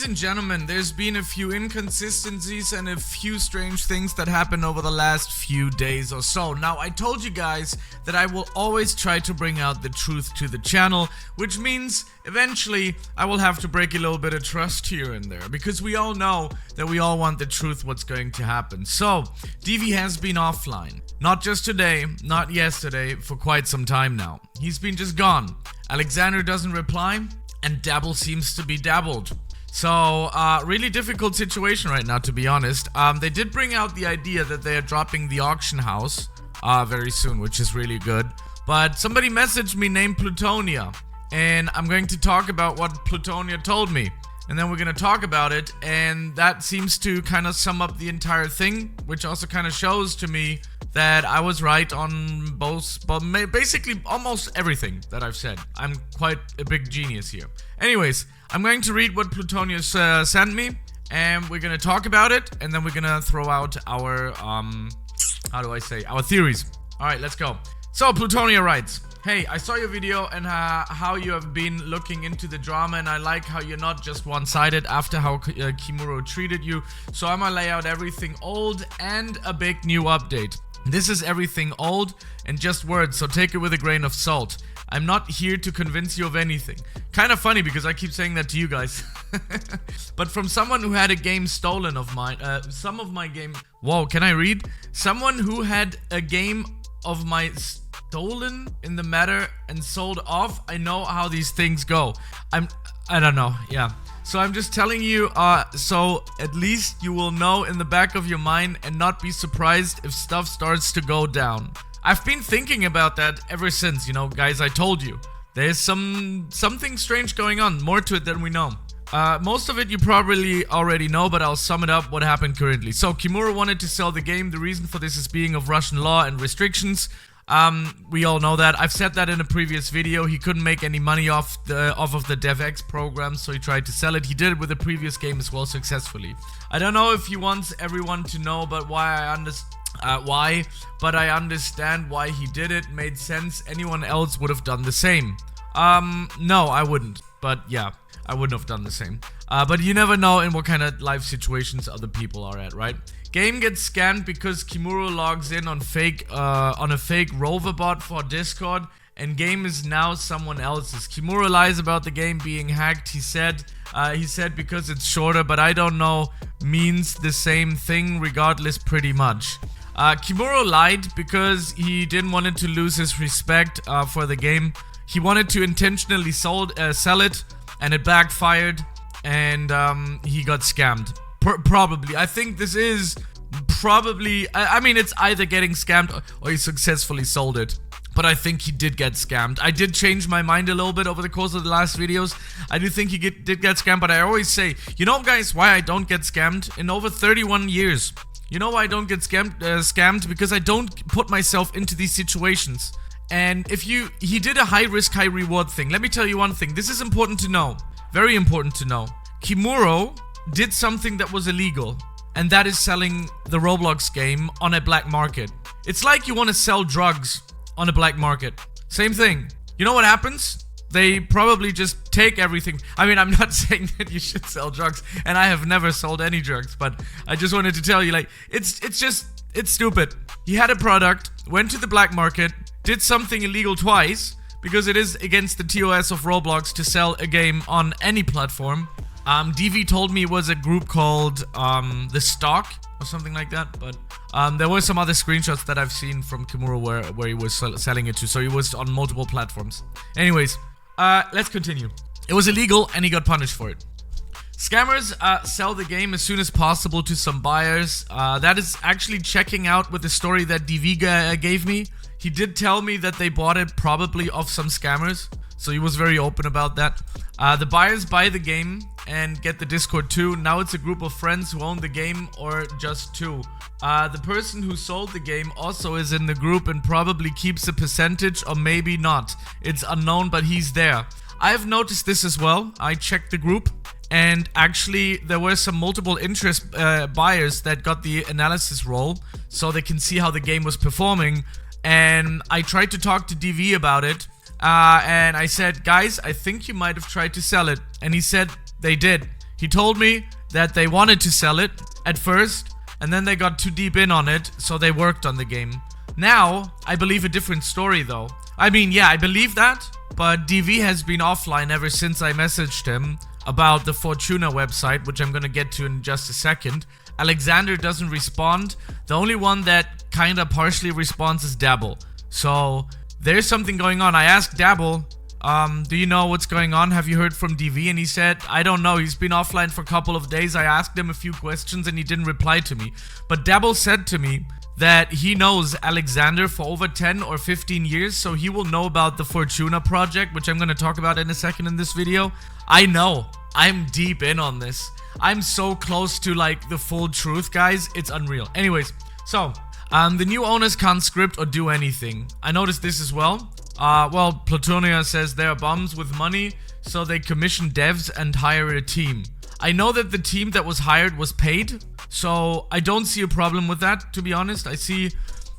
and gentlemen, there's been a few inconsistencies and a few strange things that happened over the last few days or so. Now, I told you guys that I will always try to bring out the truth to the channel, which means eventually I will have to break a little bit of trust here and there, because we all know that we all want the truth, what's going to happen. So, DV has been offline. Not just today, not yesterday, for quite some time now. He's been just gone. Alexander doesn't reply, and Dabble seems to be dabbled. So, really difficult situation right now, to be honest. They did bring out the idea that they are dropping the auction house very soon, which is really good. But somebody messaged me named Plutonia, and I'm going to talk about what Plutonia told me. And then we're going to talk about it, and that seems to kind of sum up the entire thing, which also kind of shows to me that I was right on basically almost everything that I've said. I'm quite a big genius here. Anyways, I'm going to read what Plutonia sent me, and we're going to talk about it, and then we're going to throw out our, our theories. Alright, let's go. So, Plutonia writes, "Hey, I saw your video and how you have been looking into the drama, and I like how you're not just one-sided after how Kimuro treated you, so I'ma lay out everything old and a big new update. This is everything old and just words, so take it with a grain of salt. I'm not here to convince you of anything." Kind of funny because I keep saying that to you guys. But from someone who had a game stolen of mine, some of my game... Whoa, can I read? Someone who had a game of my stolen in the matter and sold off, I know how these things go. I don't know, yeah. So I'm just telling you, so at least you will know in the back of your mind and not be surprised if stuff starts to go down. I've been thinking about that ever since, you know, guys, I told you. There's something strange going on, more to it than we know. Most of it you probably already know, but I'll sum it up what happened currently. So, Kimura wanted to sell the game. The reason for this is being of Russian law and restrictions. We all know that. I've said that in a previous video. He couldn't make any money off of the DevX program, so he tried to sell it. He did it with the previous game as well successfully. I don't know if he wants everyone to know, but but I understand why he did it. Made sense. Anyone else would have done the same. No, I wouldn't. But yeah, I wouldn't have done the same. But you never know in what kind of life situations other people are at, right? Game gets scammed because Kimura logs in on a fake rover bot for Discord, and game is now someone else's. Kimura lies about the game being hacked. He said because it's shorter, but I don't know, means the same thing regardless pretty much. Kimura lied because he didn't want it to lose his respect for the game. He wanted to intentionally sell it, and it backfired, and he got scammed. Probably. I think this is probably... I mean, it's either getting scammed or he successfully sold it. But I think he did get scammed. I did change my mind a little bit over the course of the last videos. I do think he did get scammed, but I always say, you know, guys, why I don't get scammed in over 31 years? You know why I don't get scammed? Because I don't put myself into these situations. And he did a high risk, high reward thing. Let me tell you one thing. This is important to know. Very important to know. Kimuro did something that was illegal, and that is selling the Roblox game on a black market. It's like you want to sell drugs on a black market. Same thing. You know what happens? They probably just take everything. I mean, I'm not saying that you should sell drugs, and I have never sold any drugs, but I just wanted to tell you, like, it's stupid. He had a product, went to the black market, did something illegal twice, because it is against the TOS of Roblox to sell a game on any platform. DV told me it was a group called The Stock or something like that, but there were some other screenshots that I've seen from Kimura where he was selling it to, so he was on multiple platforms. Anyways, let's continue. It was illegal and he got punished for it. Scammers sell the game as soon as possible to some buyers. That is actually checking out with the story that DV gave me. He did tell me that they bought it probably off some scammers, so he was very open about that. The buyers buy the game and get the Discord too. Now it's a group of friends who own the game, or just two. The person who sold the game also is in the group and probably keeps a percentage, or maybe not. It's unknown, but he's there. I've noticed this as well. I checked the group, and actually there were some multiple interest buyers that got the analysis role, so they can see how the game was performing. And I tried to talk to DV about it, and I said, guys, I think you might have tried to sell it. And he said they did. He told me that they wanted to sell it at first, and then they got too deep in on it, so they worked on the game. Now, I believe a different story though. I mean, yeah, I believe that, but DV has been offline ever since I messaged him about the Fortuna website, which I'm gonna get to in just a second. Alexander doesn't respond. The only one that kinda partially responds is Dabble. So, there's something going on. I asked Dabble, do you know what's going on? Have you heard from DV? And he said, I don't know. He's been offline for a couple of days. I asked him a few questions and he didn't reply to me. But Dabble said to me that he knows Alexander for over 10 or 15 years, so he will know about the Fortuna project, which I'm going to talk about in a second in this video. I know. I'm deep in on this. I'm so close to, like, the full truth, guys. It's unreal. Anyways, so, the new owners can't script or do anything. I noticed this as well. Well, Plutonia says they're bums with money, so they commission devs and hire a team. I know that the team that was hired was paid, so I don't see a problem with that, to be honest. I see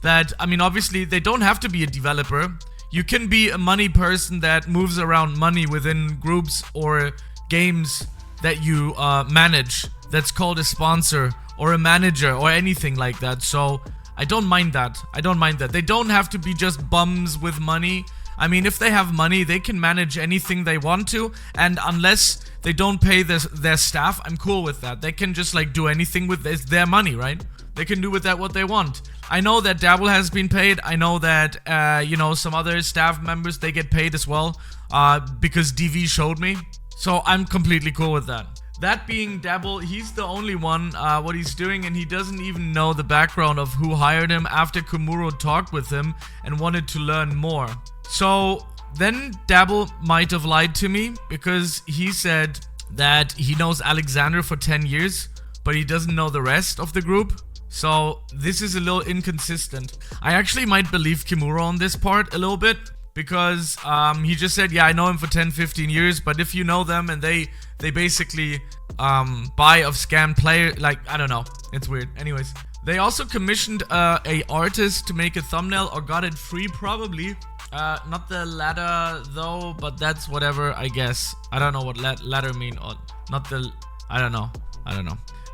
that, I mean, obviously, they don't have to be a developer. You can be a money person that moves around money within groups or games that you manage. That's called a sponsor or a manager or anything like that. So I don't mind that. I don't mind that. They don't have to be just bums with money. I mean, if they have money, they can manage anything they want to, and unless they don't pay their staff, I'm cool with that. They can just, like, do anything with their money, right? They can do with that what they want. I know that Dabble has been paid. I know that, you know, some other staff members, they get paid as well, because DV showed me. So I'm completely cool with that. That being Dabble, he's the only one, what he's doing, and he doesn't even know the background of who hired him after Kumuro talked with him and wanted to learn more. So then Dabble might have lied to me because he said that he knows Alexander for 10 years, but he doesn't know the rest of the group. So this is a little inconsistent. I actually might believe Kimura on this part a little bit because he just said, yeah, I know him for 10-15 years, but if you know them and they basically buy of scam player, like, I don't know, it's weird. Anyways, they also commissioned a artist to make a thumbnail or got it free probably. Not the latter though, but that's whatever, I guess. I don't know what latter mean, or not the, I don't know.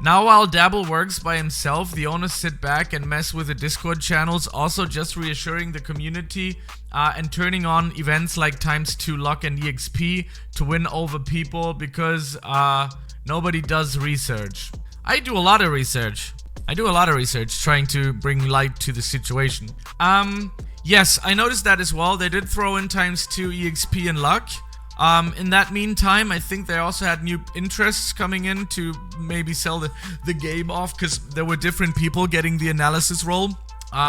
Now while Dabble works by himself, the owners sit back and mess with the Discord channels, also just reassuring the community and turning on events like ×2 luck and EXP to win over people because nobody does research. I do a lot of research trying to bring light to the situation. Yes, I noticed that as well. They did throw in ×2 EXP and luck. In that meantime, I think they also had new interests coming in to maybe sell the game off because there were different people getting the analysis role.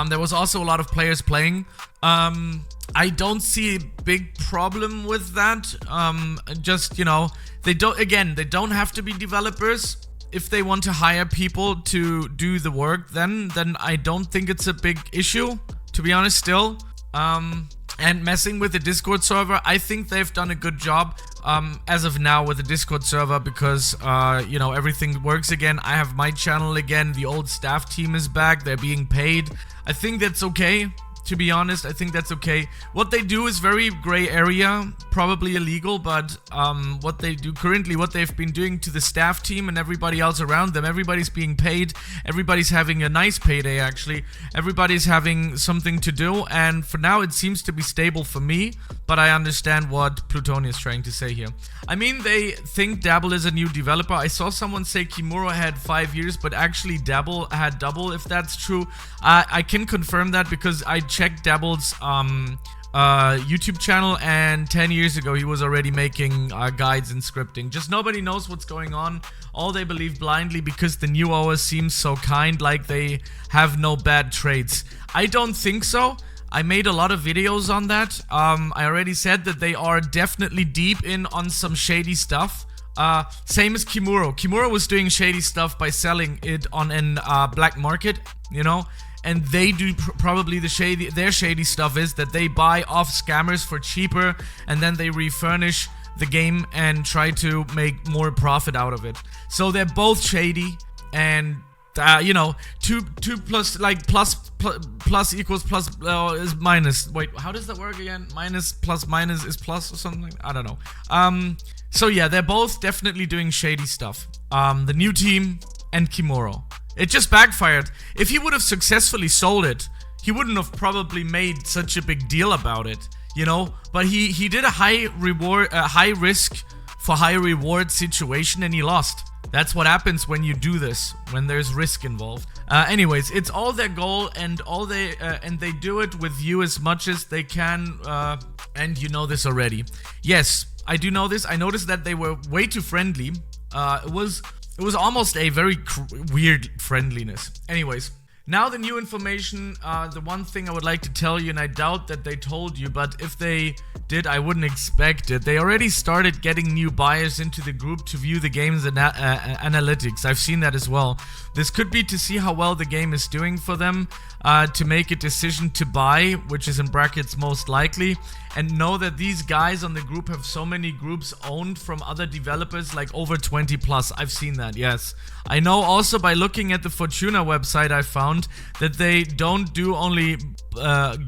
There was also a lot of players playing. I don't see a big problem with that. Just, you know, they don't have to be developers. If they want to hire people to do the work, then I don't think it's a big issue, to be honest, still. And messing with the Discord server, I think they've done a good job as of now with the Discord server because, you know, everything works again. I have my channel again. The old staff team is back. They're being paid. I think that's okay. To be honest, I think that's okay. What they do is very gray area, probably illegal, but what they do currently, what they've been doing to the staff team and everybody else around them, everybody's being paid, everybody's having a nice payday actually, everybody's having something to do, and for now it seems to be stable for me, but I understand what Plutonia is trying to say here. I mean, they think Dabble is a new developer. I saw someone say Kimura had 5 years, but actually Dabble had double, if that's true. I can confirm that because I checked Dabble's YouTube channel, and 10 years ago he was already making guides and scripting. Just nobody knows what's going on. All they believe blindly because the new OS seems so kind, like they have no bad traits. I don't think so. I made a lot of videos on that. I already said that they are definitely deep in on some shady stuff. Same as Kimura. Kimura was doing shady stuff by selling it on an black market, you know. And they do probably their shady stuff is that they buy off scammers for cheaper and then they refurnish the game and try to make more profit out of it. So they're both shady, and you know, two plus like plus equals plus is minus. Wait, how does that work again? Minus plus minus is plus or something? I don't know. So yeah, they're both definitely doing shady stuff. The new team and Kimuro. It just backfired. If he would have successfully sold it, he wouldn't have probably made such a big deal about it, you know? But he did a high risk for high reward situation and he lost. That's what happens when you do this, when there's risk involved. Anyways, it's all their goal, and they do it with you as much as they can, and you know this already. Yes, I do know this. I noticed that they were way too friendly. It was almost a very weird friendliness. Anyways, now the new information, the one thing I would like to tell you, and I doubt that they told you, but if they did, I wouldn't expect it. They already started getting new buyers into the group to view the game's analytics. I've seen that as well. This could be to see how well the game is doing for them, to make a decision to buy, which is in brackets most likely, and know that these guys on the group have so many groups owned from other developers, like over 20 plus. I've seen that, yes. I know also by looking at the Fortuna website I found that they don't do only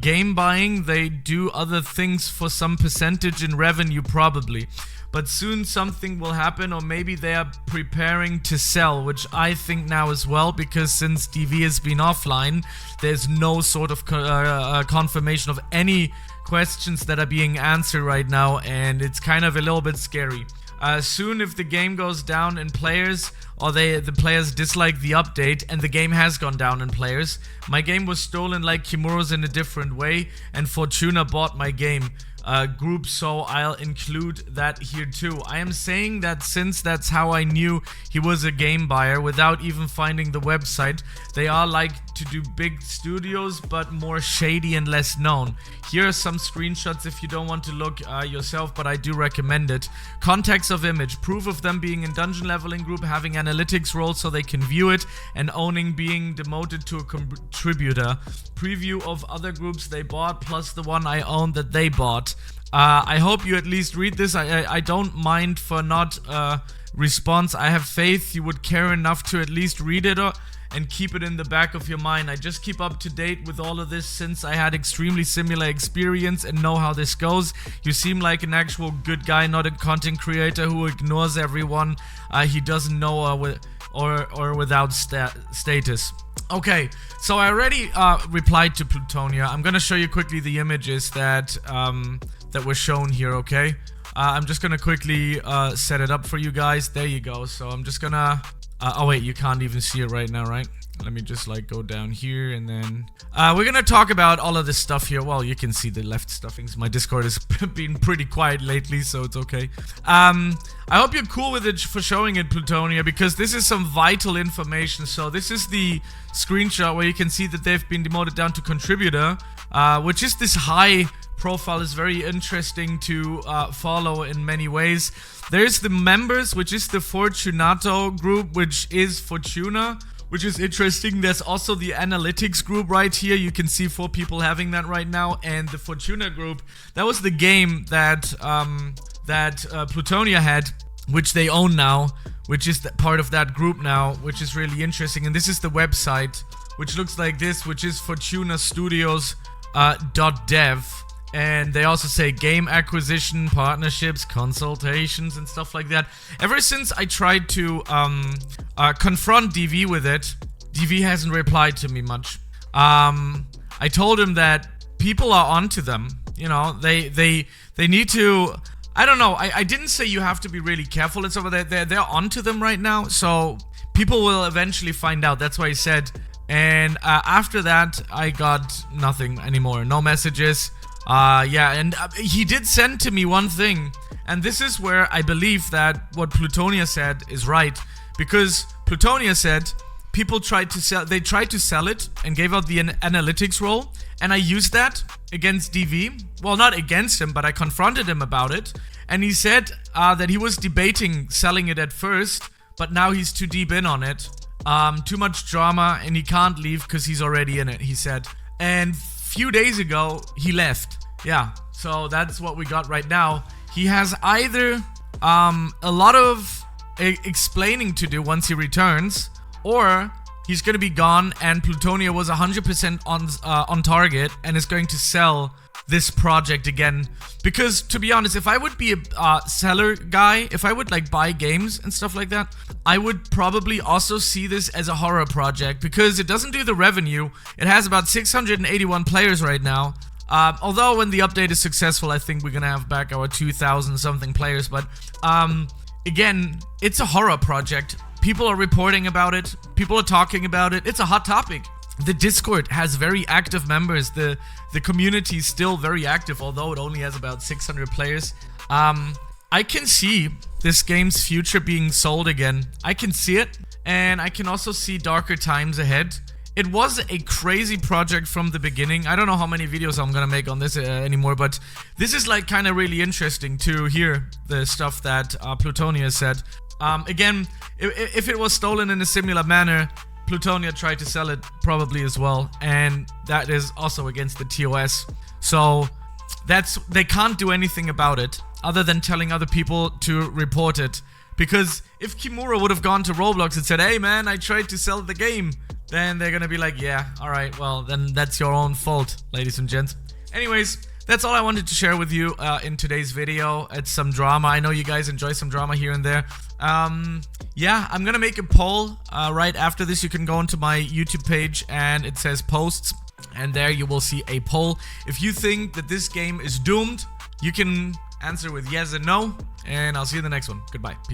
game buying, they do other things for some percentage in revenue probably. But soon something will happen, or maybe they are preparing to sell, which I think now as well, because since DV has been offline, there's no sort of confirmation of any questions that are being answered right now, and it's kind of a little bit scary. Soon, if the game goes down in players, or the players dislike the update, and the game has gone down in players, my game was stolen like Kimuro's in a different way, and Fortuna bought my game group, so I'll include that here too. I am saying that since that's how I knew he was a game buyer without even finding the website. They are like to do big studios, but more shady and less known. Here are some screenshots if you don't want to look yourself, but I do recommend it. Context of image, proof of them being in dungeon leveling group, having analytics roles so they can view it, and owning being demoted to a contributor. Preview of other groups they bought, plus the one I own that they bought. I hope you at least read this. I don't mind for not response. I have faith you would care enough to at least read it and keep it in the back of your mind. I just keep up to date with all of this since I had extremely similar experience and know how this goes. You seem like an actual good guy, not a content creator who ignores everyone he doesn't know or without status. Okay, so I already replied to Plutonia. I'm gonna show you quickly the images that were shown here, okay? I'm just gonna quickly set it up for you guys. There you go. So I'm just gonna... oh wait, you can't even see it right now, right? Let me just like go down here and then... we're gonna talk about all of this stuff here. Well, you can see the left stuffings. My Discord has been pretty quiet lately, so it's okay. I hope you're cool with it for showing it, Plutonia, because this is some vital information. So this is the screenshot where you can see that they've been demoted down to contributor, which is this high profile. Is very interesting to follow in many ways. There's the members, which is the Fortunato group, which is Fortuna, which is interesting. There's also the analytics group right here. You can see 4 people having that right now. And the Fortuna group, that was the game that Plutonia had, which they own now, which is part of that group now, which is really interesting. And this is the website, which looks like this, which is Fortuna Studios .dev. And they also say game acquisition, partnerships, consultations, and stuff like that. Ever since I tried to confront DV with it, DV hasn't replied to me much. I told him that people are onto them. You know, they need to... I don't know. I didn't say you have to be really careful and stuff, but they're onto them right now. So people will eventually find out. That's what he said. And after that, I got nothing anymore. No messages. Yeah, and he did send to me one thing, and this is where I believe that what Plutonia said is right, because Plutonia said people tried to sell it and gave out the analytics role, and I used that against DV. Well, not against him, but I confronted him about it, and he said that he was debating selling it at first, but now he's too deep in on it. Too much drama, and he can't leave because he's already in it, he said. And few days ago, he left. Yeah, so that's what we got right now. He has either a lot of explaining to do once he returns, or he's gonna be gone, and Plutonia was 100% on target and is going to sell this project again. Because to be honest, if I would be a seller guy, if I would like buy games and stuff like that, I would probably also see this as a horror project, because it doesn't do the revenue. It has about 681 players right now. Although when the update is successful, I think we're gonna have back our 2,000 something players. But again, it's a horror project. People are reporting about it. People are talking about it. It's a hot topic. The Discord has very active members. The community is still very active, although it only has about 600 players. I can see this game's future being sold again. I can see it, and I can also see darker times ahead. It was a crazy project from the beginning. I don't know how many videos I'm gonna make on this anymore, but this is like kind of really interesting to hear the stuff that Plutonia said. Again, if it was stolen in a similar manner, Plutonia tried to sell it probably as well, and that is also against the TOS. So they can't do anything about it other than telling other people to report it. Because if Kimura would have gone to Roblox and said, hey man, I tried to sell the game, then they're gonna be like, yeah, alright, well then that's your own fault, ladies and gents. Anyways, that's all I wanted to share with you in today's video. It's some drama. I know you guys enjoy some drama here and there. Yeah, I'm gonna make a poll right after this. You can go into my YouTube page and it says posts, and there you will see a poll. If you think that this game is doomed, you can answer with yes and no, and I'll see you in the next one. Goodbye. Peace.